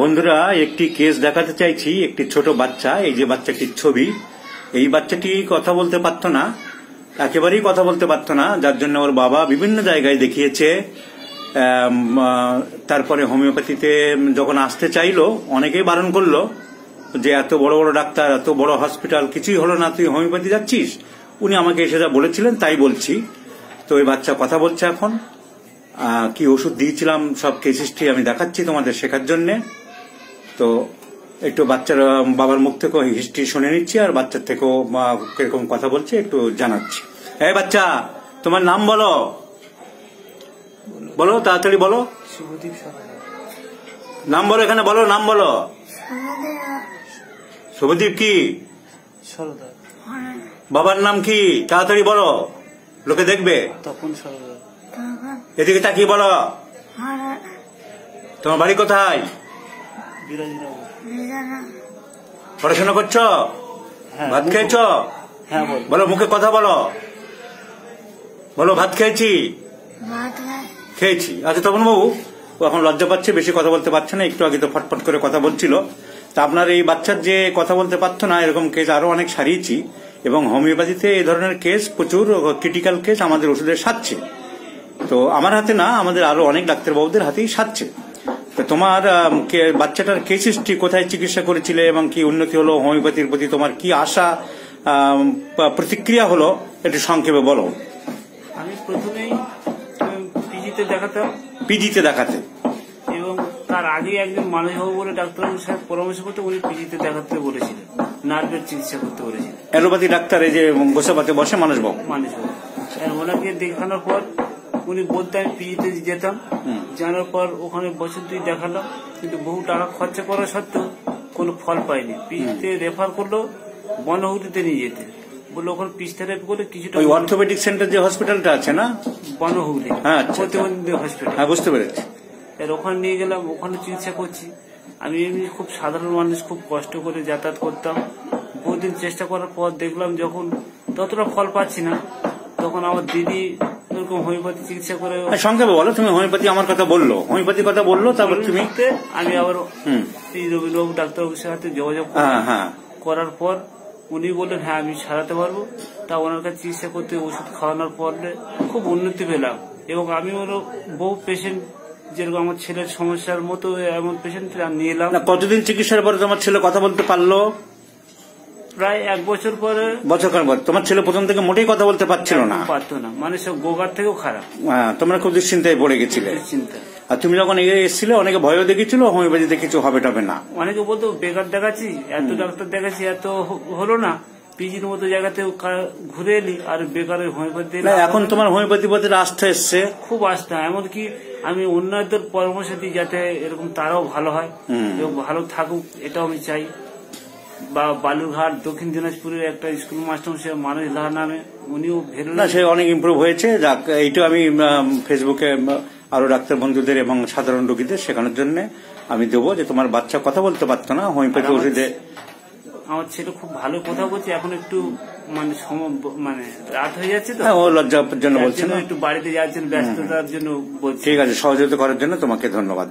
বন্ধুরা, একটি কেস দেখাতে চাইছি। একটি ছোট বাচ্চা, এই যে বাচ্চাটির ছবি, এই বাচ্চাটি কথা বলতে পারত না, একেবারেই কথা বলতে পারত না, যার জন্য ওর বাবা বিভিন্ন জায়গায় দেখিয়েছে। তারপরে হোমিওপ্যাথিতে যখন আসতে চাইলো, অনেকেই বারণ করলো যে এত বড় বড় ডাক্তার, এত বড় হসপিটাল, কিছুই হলো না, তুই হোমিওপ্যাথি যাচ্ছিস। উনি আমাকে এসে যা বলেছিলেন তাই বলছি। তো ওই বাচ্চা কথা বলছে এখন। কি ওষুধ দিয়েছিলাম সব কেস হিস্ট্রি আমি দেখাচ্ছি তোমাদের শেখার জন্য। তো একটু বাচ্চার বাবার মুখ থেকেও হিস্ট্রি শুনে নিচ্ছি, আর বাচ্চার থেকেও কিরকম কথা বলছে একটু জানাচ্ছি। এই বাচ্চা, তোমার নাম বলো, বলো তাড়াতাড়ি বলো। নাম বলো, এখানে বলো, নাম বলো। শুভদীপ কি? বাবার নাম কি? তাড়াতাড়ি বলো, লোকে দেখবে। এদিকে তাকিয়ে বলো। তোমার বাড়ি কোথায়? পড়াশোনা করছো? ভাত খেয়েছো? বলো, মুখে কথা বলো, বলো ভাত খেয়েছি। খেয়েছি। আচ্ছা তপন বাবু, ও এখন লজ্জা পাচ্ছে, বেশি কথা বলতে পারছে না, একটু আগে তো ফটফট করে কথা বলছিল। তা আপনার এই বাচ্চার যে কথা বলতে পারতো না, এরকম কেস আরো অনেক সারিয়েছি, এবং হোমিওপ্যাথিতে এই ধরনের কেস প্রচুর ক্রিটিক্যাল কেস আমাদের ওষুধের সারছে। তো আমার হাতে না, আমাদের আরো অনেক ডাক্তারবাবুদের হাতেই সারছে। তো তোমার বাচ্চাটার কেস হিস্ট্রি, কোথায় চিকিৎসা করেছিলে এবং কি উন্নতি হলো, হোমিওপ্যাথির প্রতি তোমার কি আশা প্রতিক্রিয়া হলো, একটু সংক্ষেপে বলো। আমি প্রথমেই পিজিতে দেখাতাম। পিজিতে দেখাতে? এবং তার আগে একজন মানসবাবু বলে ডাক্তারবাবুর সাথে পরামর্শ করতে উনি পিজিতে দেখাতে বলেছিলেন, নার্ভের চিকিৎসা করতে বলেছিলেন। অ্যালোপ্যাথি ডাক্তার, এই যে গোসাবাতে বসে মানসবাবু। ওনাকে দেখানোর পর উনি বলতে আমি পিজিতে যেতাম। জানার পর ওখানে বছর 2 দেখালাম, কিন্তু বহু টাকা খরচা করা সত্ত্বেও কোনো ফল পাইনি। পিজিতে রেফার করলো বনহুগলিতে নিয়ে যেতে বললো, ওখানে পিস থেরাপি করে কিছুটা। ওই অর্থোপেডিক সেন্টার যে হসপিটালটা আছে না, বনহুগলি, হ্যাঁ প্রতিবন্ধী হসপিটাল। হ্যাঁ, বুঝতে পেরেছি। ওখানে নিয়ে গেলাম, ওখানে চিকিৎসা করছি। আমি এমনি খুব সাধারণ মানুষ, খুব কষ্ট করে যাতায়াত করতাম। বহুদিন চেষ্টা করার পর দেখলাম যখন ততটা ফল পাচ্ছি না, তখন আমার দিদি এরকম হোমিওপ্যাথি চিকিৎসা করে। সংক্ষেপে বলো, তুমি হোমিওপ্যাথি আমার কথা বললো, হোমিওপ্যাথি কথা বললো, তারপর তুমি। আমি আবার রবীন্দ্রবাবু ডাক্তারবাবুর সাথে যোগাযোগ করার পর উনি বললেন হ্যাঁ আমি সারাতে পারবো। তা ওনার কাছে চিকিৎসা করতে, ওষুধ খাওয়ানোর পরে খুব উন্নতি পেলাম। এবং আমি ওরও বহু পেশেন্ট, যেরকম আমার ছেলের সমস্যার মতো এমন পেশেন্ট নিয়ে এলাম। কতদিন চিকিৎসার পরে তোমার ছেলে কথা বলতে পারলো? প্রায় 1 বছর পরে। বছরখান পর? তোমার ছেলে প্রথম থেকে মোটেই কথা বলতে পারছিল না? পারতো না, মানে সব গোগার থেকেও খারাপ। তোমরা খুব দুশ্চিন্তায় পড়ে গেছিলে। আর তুমি যখন এসেছিলে, অনেকে ভয়ও দেখেছিল হোমিওপ্যাথিতে কিছু হবে টবে না। অনেকে বলতো বেকার দেখাচ্ছি, এত ডাক্তার দেখাচ্ছি, এত হলো না, পিজির মতো জায়গাতে ঘুরে এলি আর বেকার হোমিওপ্যাথি। এখন তোমার হোমিওপ্যাথি প্রতি আস্থা এসছে? খুব আস্থা। এমনকি আমি অন্যদের পরামর্শ দিই যাতে এরকম তারাও ভালো হয় এবং ভালো থাকুক, এটাও আমি চাই। বা বালুরঘাট দক্ষিণ দিনাজপুরের একটা স্কুল মাস্টার মানুষ লাহা নামে, উনিও না, সে অনেক ইমপ্রুভ হয়েছে। যাক, এইটা আমি ফেসবুকে আরো ডাক্তার বন্ধুদের এবং সাধারণ রোগীদের শেখানোর জন্য আমি দেবো যে তোমার বাচ্চা কথা বলতে পারতো না, হোমিওপ্যাথি ওষুধে। আমার ছেলে খুব ভালো কথা বলছে, এখন একটু মানে রাত হয়ে যাচ্ছে তো, ও লজ্জার জন্য বলছে না, একটু বাড়িতে যাচ্ছেন, ব্যস্ততার জন্য বলছে। ঠিক আছে, সহযোগিতা করার জন্য তোমাকে ধন্যবাদ।